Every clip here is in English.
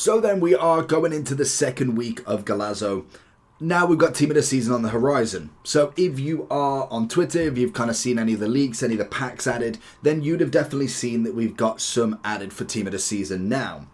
So then we are going into the second week of Galazzo. Now we've got Team of the Season on the horizon. So if you are on Twitter, if you've kind of seen any of the leaks, any of the packs added, then you'd have definitely seen that we've got some added for Team of the Season now.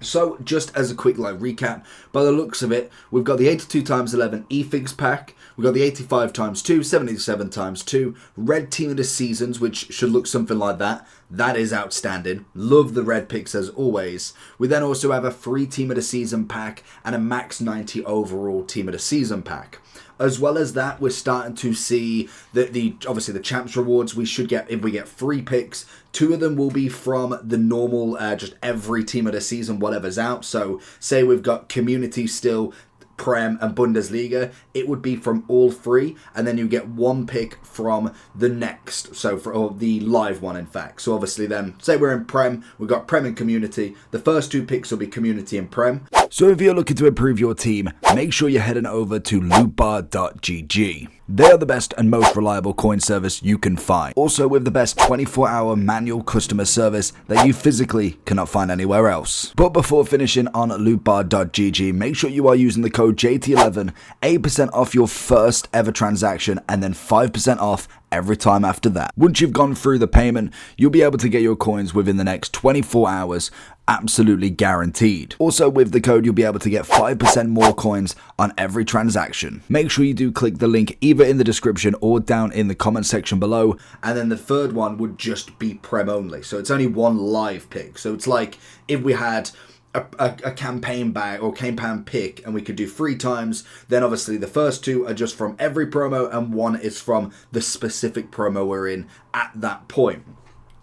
So just as a quick recap, by the looks of it, we've got the 82x11 eFigs pack, we've got the 85x2, 77x2, red Team of the Seasons, which should look something like that. That is outstanding. Love the red picks as always. We then also have a free Team of the Season pack and a max 90 overall Team of the Season pack. As well as that, we're starting to see that obviously the champs rewards we should get if we get free picks. 2 of them will be from the normal, just every Team of the Season, whatever's out. So say we've got community still, Prem and Bundesliga, it would be from all 3, and then you get 1 pick from the next, so for the live one in fact. So obviously then, say we're in Prem, we've got Prem and Community, the first 2 picks will be Community and Prem. So if you're looking to improve your team, make sure you're heading over to lootbar.gg. They are the best and most reliable coin service you can find. Also with the best 24-hour manual customer service that you physically cannot find anywhere else. But before finishing on lootbar.gg, make sure you are using the code JT11, 8% off your first ever transaction and then 5% off every time after that. Once you've gone through the payment, you'll be able to get your coins within the next 24 hours, absolutely guaranteed. Also with the code, you'll be able to get 5% more coins on every transaction. Make sure you do click the link either in the description or down in the comment section below. And then the third one would just be Prem only. So it's only 1 live pick. So it's like if we had a campaign bag or campaign pick and we could do 3 times, then obviously the first 2 are just from every promo and 1 is from the specific promo we're in at that point.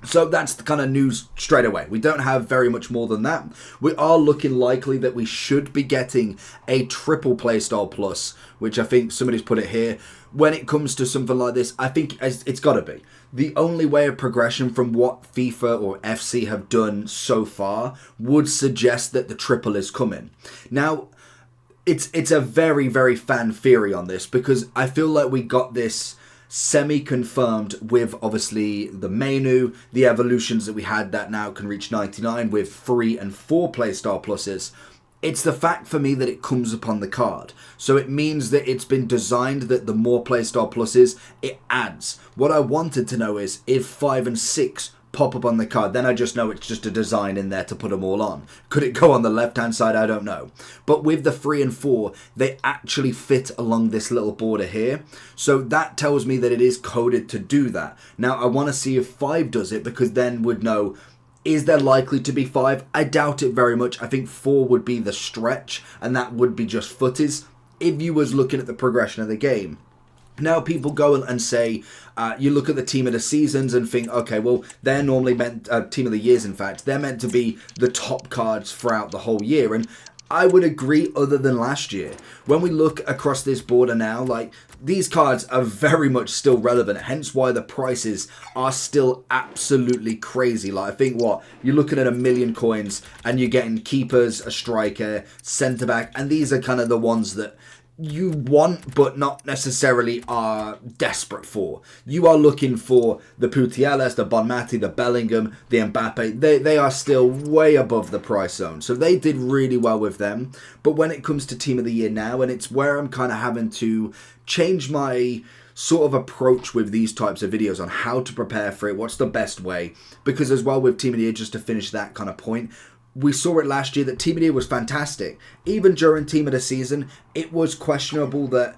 So that's the kind of news straight away. We don't have very much more than that. We are looking likely that we should be getting a triple playstyle plus, which I think somebody's put it here. When it comes to something like this, I think it's got to be. The only way of progression from what FIFA or FC have done so far would suggest that the triple is coming. Now, it's a very, very fan theory on this because I feel like we got this semi-confirmed with obviously the menu, the evolutions that we had that now can reach 99 with 3 and 4 playstyle pluses. It's the fact for me that it comes upon the card. So it means that it's been designed that the more playstyle pluses, it adds. What I wanted to know is if 5 and 6 pop up on the card, then I just know it's just a design in there to put them all on. Could it go on the left hand side? I don't know. But with the 3 and 4, they actually fit along this little border here. So that tells me that it is coded to do that. Now I want to see if 5 does it because then we'd know, is there likely to be 5? I doubt it very much. I think 4 would be the stretch and that would be just footies if you was looking at the progression of the game. Now people go and say, you look at the Team of the Seasons and think, okay, well, they're normally meant, Team of the Years in fact, they're meant to be the top cards throughout the whole year. And I would agree other than last year. When we look across this border now, like, these cards are very much still relevant, hence why the prices are still absolutely crazy. Like, I think you're looking at 1 million coins and you're getting keepers, a striker, centre back, and these are kind of the ones that you want but not necessarily are desperate for. You are looking for the Putellas, the Bonmati, the Bellingham, the Mbappe. They are still way above the price zone. So they did really well with them. But when it comes to Team of the Year now, and it's where I'm kind of having to change my sort of approach with these types of videos on how to prepare for it, what's the best way. Because as well with Team of the Year, just to finish that kind of point, we saw it last year that Team of the Year was fantastic. Even during Team of the Season, it was questionable that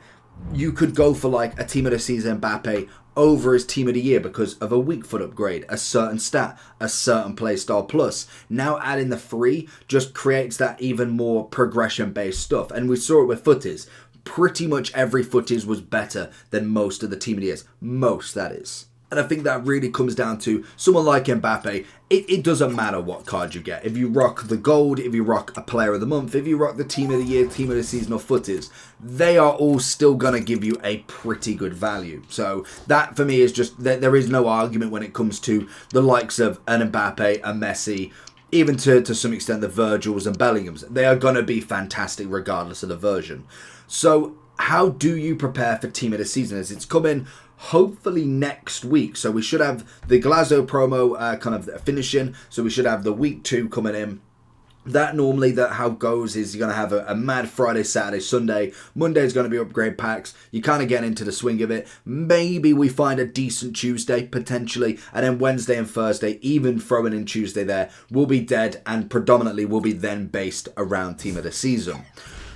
you could go for like a Team of the Season Mbappe over his Team of the Year because of a weak foot upgrade, a certain stat, a certain playstyle plus. Now adding the 3 just creates that even more progression-based stuff. And we saw it with footies. Pretty much every footies was better than most of the Team of the Years. Most, that is. And I think that really comes down to someone like Mbappe. It doesn't matter what card you get. If you rock the gold, if you rock a player of the month, if you rock the Team of the Year, Team of the Season or footies, they are all still going to give you a pretty good value. So that for me is just, there is no argument when it comes to the likes of an Mbappe, a Messi, even to some extent the Virgils and Bellinghams. They are going to be fantastic regardless of the version. So how do you prepare for Team of the Season as it's coming hopefully next week? So we should have the Galazzo promo kind of finishing, so we should have the week 2 coming in. That normally that how it goes is you're going to have a mad Friday, Saturday, Sunday. Monday is going to be upgrade packs. You kind of get into the swing of it. Maybe we find a decent Tuesday, potentially. And then Wednesday and Thursday, even throwing in Tuesday there, will be dead and predominantly will be then based around Team of the Season.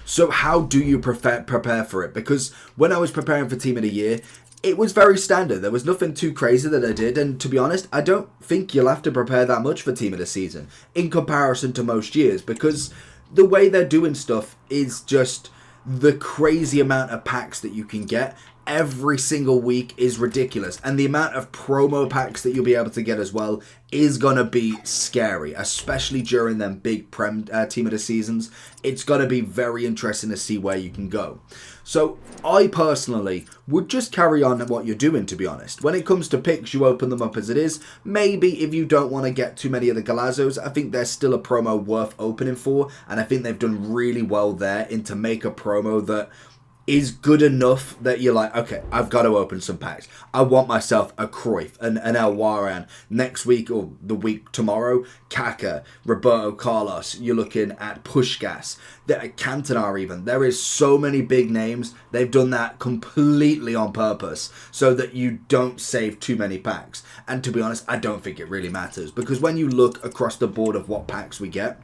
So how do you prepare for it? Because when I was preparing for Team of the Year, it was very standard. There was nothing too crazy that I did. And to be honest, I don't think you'll have to prepare that much for Team of the Season in comparison to most years, because the way they're doing stuff is just the crazy amount of packs that you can get every single week is ridiculous. And the amount of promo packs that you'll be able to get as well is going to be scary, especially during them big Prem Team of the Seasons. It's going to be very interesting to see where you can go. So I personally would just carry on what you're doing, to be honest. When it comes to picks, you open them up as it is. Maybe if you don't want to get too many of the Galazzos, I think there's still a promo worth opening for. And I think they've done really well there to make a promo that is good enough that you're like, okay, I've got to open some packs. I want myself a Cruyff, an El Waran. Next week or the week tomorrow, Kaka, Roberto Carlos. You're looking at Puskás, Cantona even. There is so many big names. They've done that completely on purpose so that you don't save too many packs. And to be honest, I don't think it really matters, because when you look across the board of what packs we get,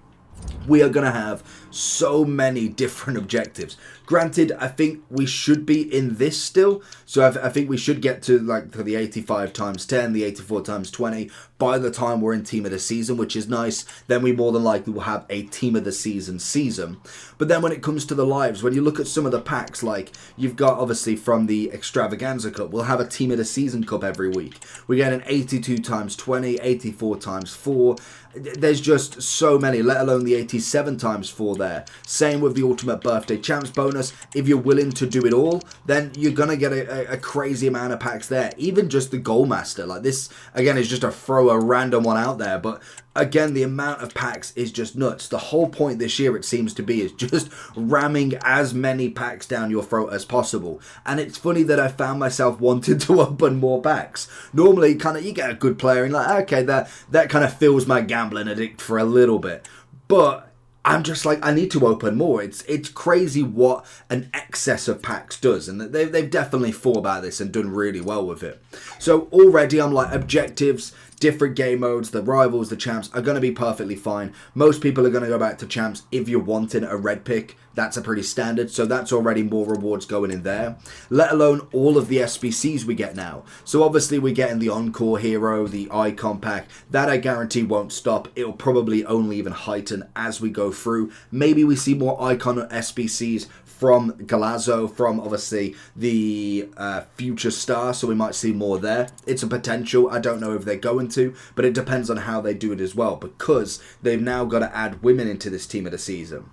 we are going to have so many different objectives. Granted, I think we should be in this still. So I think we should get to like the 85 times 10, the 84 times 20 by the time we're in Team of the Season, which is nice. Then we more than likely will have a Team of the season. But then when it comes to the lives, when you look at some of the packs, like you've got obviously from the Extravaganza Cup, we'll have a Team of the Season Cup every week. We get an 82 times 20, 84 times 4. There's just so many, let alone the 87 times 4 there. Same with the Ultimate Birthday Champs bonus. If you're willing to do it all, then you're going to get a crazy amount of packs there. Even just the Goalmaster. Like this, again, is just to throw a random one out there. But again, the amount of packs is just nuts. The whole point this year, it seems to be, is just ramming as many packs down your throat as possible. And it's funny that I found myself wanting to open more packs. Normally, kind of, you get a good player and like, okay, that kind of fills my gambling addict for a little bit. But I'm just like, I need to open more. It's crazy what an excess of packs does. And they've definitely thought about this and done really well with it. So already I'm like, objectives, different game modes, the rivals, the champs are going to be perfectly fine. Most people are going to go back to champs if you're wanting a red pick. That's a pretty standard, so that's already more rewards going in there. Let alone all of the SBCs we get now. So obviously we're getting the Encore Hero, the Icon Pack. That I guarantee won't stop. It'll probably only even heighten as we go through. Maybe we see more Icon SBCs from Galazzo, from obviously the Future Star, so we might see more there. It's a potential. I don't know if they're going to, but it depends on how they do it as well, because they've now got to add women into this Team of the Season.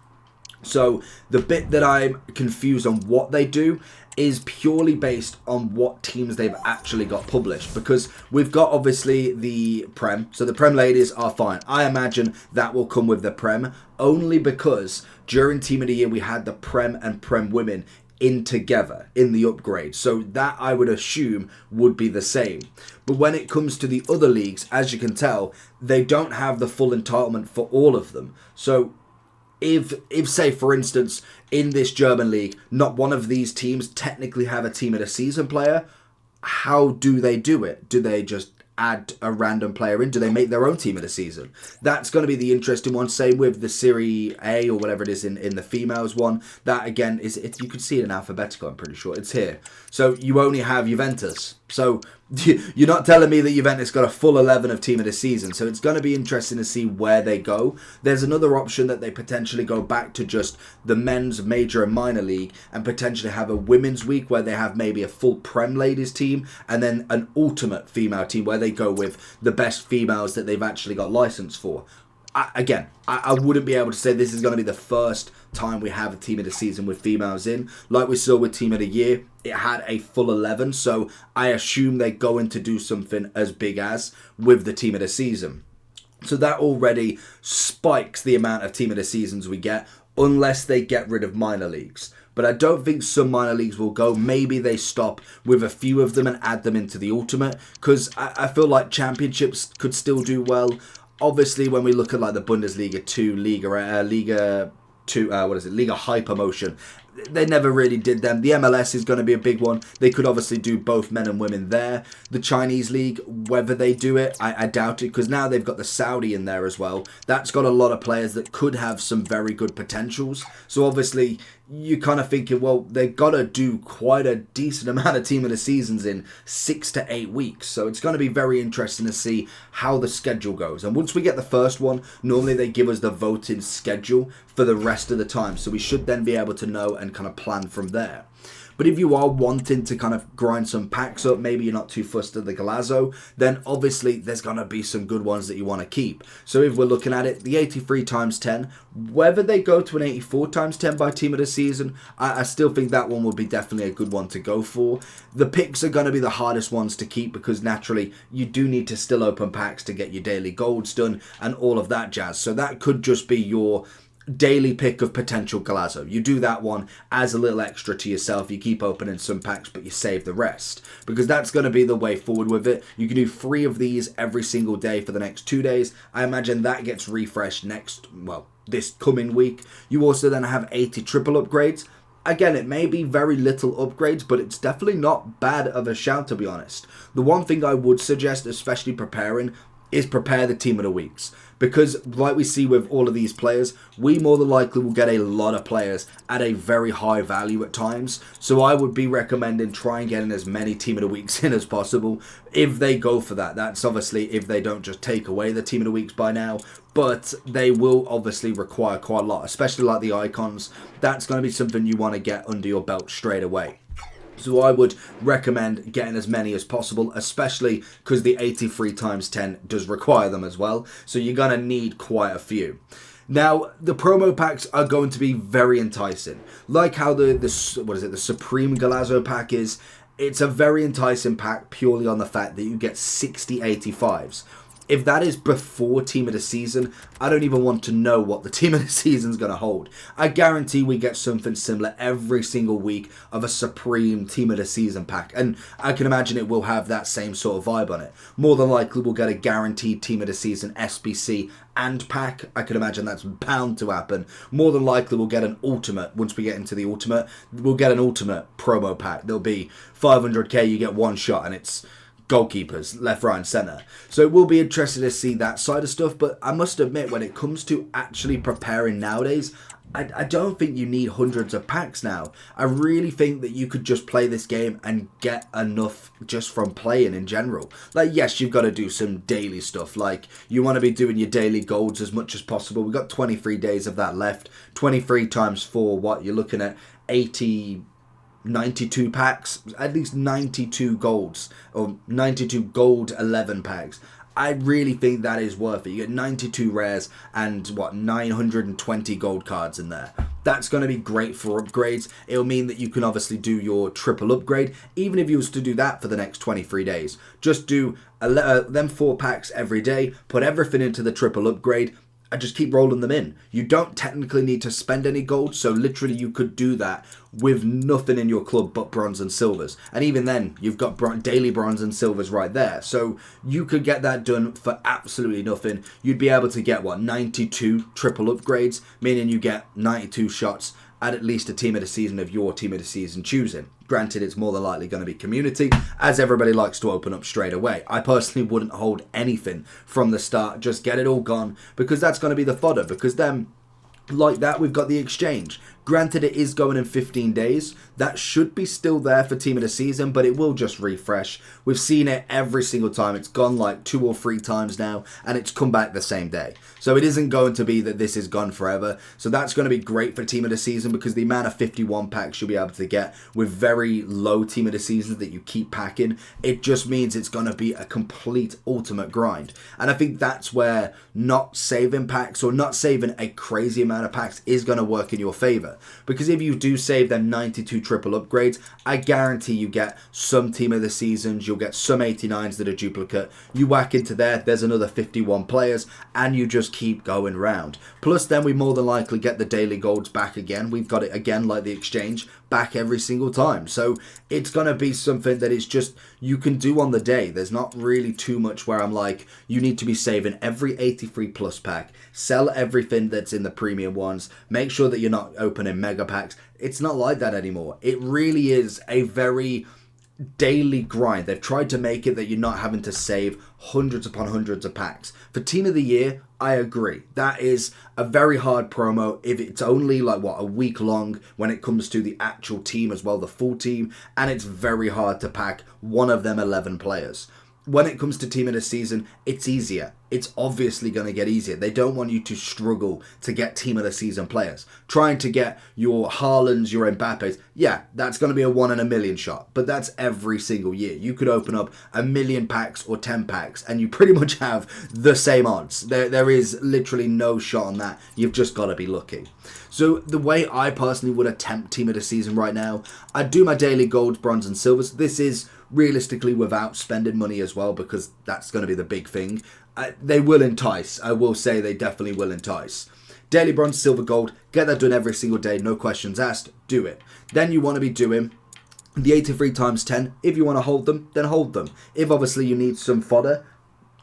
So the bit that I'm confused on what they do is purely based on what teams they've actually got published, because we've got obviously the Prem, so the Prem ladies are fine. I imagine that will come with the Prem, only because during Team of the Year we had the Prem and Prem women in together in the upgrade, so that I would assume would be the same. But when it comes to the other leagues, as you can tell, they don't have the full entitlement for all of them. So if say for instance in this German league, not one of these teams technically have a Team of the Season player, how do they do it? Do they just add a random player in? Do they make their own Team of the Season? That's going to be the interesting one. Same with the Serie A or whatever it is in the females one. That again is you can see it in alphabetical. I'm pretty sure it's here. So you only have Juventus. So you're not telling me that Juventus got a full 11 of Team of the Season. So it's going to be interesting to see where they go. There's another option that they potentially go back to just the men's major and minor league and potentially have a women's week where they have maybe a full Prem ladies team and then an ultimate female team where they go with the best females that they've actually got license for. I wouldn't be able to say this is going to be the first time we have a Team of the Season with females in. Like we saw with Team of the Year, it had a full 11, so I assume they're going to do something as big as with the Team of the Season. So that already spikes the amount of Team of the Seasons we get, unless they get rid of minor leagues. But I don't think some minor leagues will go. Maybe they stop with a few of them and add them into the Ultimate, because I feel like championships could still do well. Obviously, when we look at like the Bundesliga 2, Liga 2, Liga Hypermotion, they never really did them. The MLS is going to be a big one. They could obviously do both men and women there. The Chinese league, whether they do it, I doubt it, because now they've got the Saudi in there as well. That's got a lot of players that could have some very good potentials. So obviously, you're kind of thinking, well, they've got to do quite a decent amount of team of the seasons in 6 to 8 weeks. So it's going to be very interesting to see how the schedule goes. And once we get the first one, normally they give us the voting schedule for the rest of the time. So we should then be able to know and kind of plan from there. But if you are wanting to kind of grind some packs up, maybe you're not too fussed at the Golazo, then obviously there's going to be some good ones that you want to keep. So if we're looking at it, the 83 times 10, whether they go to an 84 times 10 by team of the season, I still think that one would be definitely a good one to go for. The picks are going to be the hardest ones to keep because naturally you do need to still open packs to get your daily golds done and all of that jazz. So that could just be your daily pick of potential Golazo. You do that one as a little extra to yourself. You keep opening some packs, but you save the rest. Because that's going to be the way forward with it. You can do 3 of these every single day for the next 2 days. I imagine that gets refreshed this coming week. You also then have 80 triple upgrades. Again, it may be very little upgrades, but it's definitely not bad of a shout, to be honest. The one thing I would suggest, especially preparing, is prepare the team of the weeks. Because like we see with all of these players, we more than likely will get a lot of players at a very high value at times. So I would be recommending trying getting as many team of the weeks in as possible if they go for that. That's obviously if they don't just take away the team of the weeks by now. But they will obviously require quite a lot, especially like the icons. That's going to be something you want to get under your belt straight away. So I would recommend getting as many as possible, especially because the 83 times 10 does require them as well. So you're going to need quite a few. Now, the promo packs are going to be very enticing. Like how the Supreme Golazo pack is. It's a very enticing pack purely on the fact that you get 60 85s. If that is before team of the season, I don't even want to know what the team of the season is going to hold. I guarantee we get something similar every single week of a Supreme team of the season pack. And I can imagine it will have that same sort of vibe on it. More than likely we'll get a guaranteed team of the season SBC and pack. I can imagine that's bound to happen. More than likely we'll get an ultimate. Once we get into the ultimate, we'll get an ultimate promo pack. There'll be 500k, you get one shot and it's goalkeepers, left, right and centre. So it will be interesting to see that side of stuff, but I must admit when it comes to actually preparing nowadays, I don't think you need hundreds of packs now. I really think that you could just play this game and get enough just from playing in general. Like, yes, you've got to do some daily stuff. Like, you want to be doing your daily golds as much as possible. We've got 23 days of that left. 23 times 4, what? You're looking at 92 packs, at least 92 golds, or 92 gold 11 packs. I really think that is worth it. You get 92 rares and 920 gold cards in there. That's going to be great for upgrades. It'll mean that you can obviously do your triple upgrade, even if you was to do that for the next 23 days. Just do them 4 packs every day, put everything into the triple upgrade, and just keep rolling them in. You don't technically need to spend any gold, so literally you could do that with nothing in your club but bronze and silvers. And even then, you've got daily bronze and silvers right there. So you could get that done for absolutely nothing. You'd be able to get, 92 triple upgrades, meaning you get 92 shots at least a team of the season of your team of the season choosing. Granted, it's more than likely going to be community, as everybody likes to open up straight away. I personally wouldn't hold anything from the start. Just get it all gone, because that's going to be the fodder. Because then, like that, we've got the exchange. Granted, it is going in 15 days. That should be still there for team of the season, but it will just refresh. We've seen it every single time. It's gone like 2 or 3 times now, and it's come back the same day. So it isn't going to be that this is gone forever. So that's going to be great for team of the season, because the amount of 51 packs you'll be able to get with very low team of the seasons that you keep packing, it just means it's going to be a complete ultimate grind. And I think that's where not saving packs or not saving a crazy amount of packs is going to work in your favor. duplicate. Because if you do save them 92 triple upgrades, I guarantee you get some team of the seasons, you'll get some 89s that are duplicate, you whack into there, there's another 51 players, and you just keep going round. Plus then we more than likely get the daily golds back again. We've got it again like the exchange, back every single time. So it's going to be something that is just, you can do on the day. There's not really too much where I'm like, you need to be saving every 83 plus pack, sell everything that's in the premium ones, make sure that you're not opening mega packs. It's not like that anymore. It really is a very daily grind. They've tried to make it that you're not having to save hundreds upon hundreds of packs. For Team of the Year, I agree. That is a very hard promo if it's only like, what, a week long when it comes to the actual team as well, the full team, and it's very hard to pack one of them 11 players. When it comes to Team of the Season, it's easier. It's obviously going to get easier. They don't want you to struggle to get Team of the Season players. Trying to get your Haalands, your Mbappes, yeah, that's going to be a 1 in a million shot. But that's every single year. You could open up 1 million packs or 10 packs and you pretty much have the same odds. There is literally no shot on that. You've just got to be lucky. So the way I personally would attempt Team of the Season right now, I'd do my daily golds, bronze and silvers. This is realistically without spending money as well, because that's going to be the big thing. They will entice. I will say they definitely will entice. Daily bronze, silver, gold, get that done every single day, no questions asked, do it. Then you want to be doing the 83 times 10. If you want to hold them, then hold them. If obviously you need some fodder,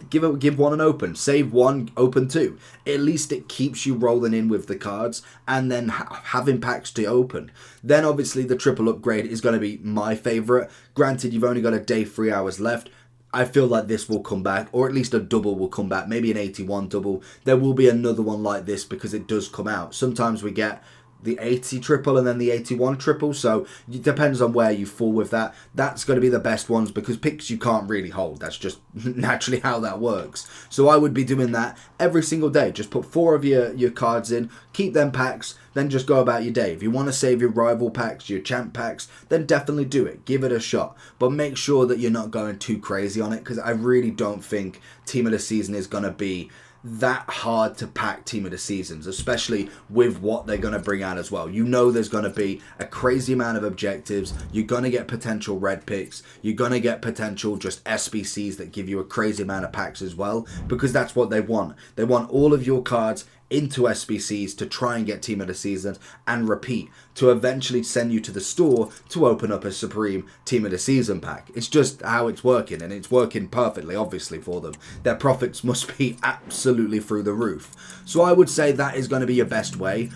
give one an open, save one, open two. At least it keeps you rolling in with the cards and then having packs to open. Then obviously the triple upgrade is going to be my favourite. Granted, you've only got a day, 3 hours left. I feel like this will come back, or at least a double will come back, maybe an 81 double. There will be another one like this because it does come out. Sometimes we get the 80 triple and then the 81 triple, so it depends on where you fall with that. That's going to be the best ones because picks you can't really hold. That's just naturally how that works. So I would be doing that every single day. Just put 4 of your cards in, keep them packs, then just go about your day. If you want to save your rival packs, your champ packs, then definitely do it. Give it a shot. But make sure that you're not going too crazy on it, because I really don't think Team of the Season is going to be that hard to pack Team of the Seasons, especially with what they're going to bring out as well. You know there's going to be a crazy amount of objectives. You're going to get potential red picks. You're going to get potential just SBCs that give you a crazy amount of packs as well, because that's what they want. They want all of your cards into SBCs to try and get Team of the Season and repeat, to eventually send you to the store to open up a Supreme Team of the Season pack. It's just how it's working, and it's working perfectly, obviously, for them. Their profits must be absolutely through the roof. So I would say that is going to be your best way.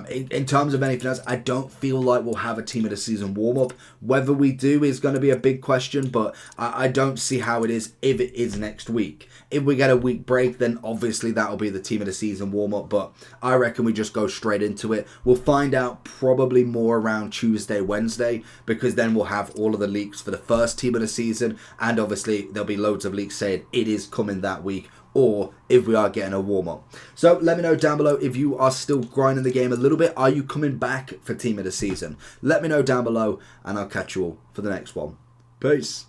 In terms of anything else, I don't feel like we'll have a Team of the Season warm-up. Whether we do is going to be a big question, but I don't see how it is if it is next week. If we get a week break, then obviously that'll be the Team of the Season warm-up, but I reckon we just go straight into it. We'll find out probably more around Tuesday, Wednesday, because then we'll have all of the leaks for the first Team of the Season, and obviously there'll be loads of leaks saying it is coming that week, or if we are getting a warm-up. So let me know down below if you are still grinding the game a little bit. Are you coming back for Team of the Season? Let me know down below, and I'll catch you all for the next one. Peace.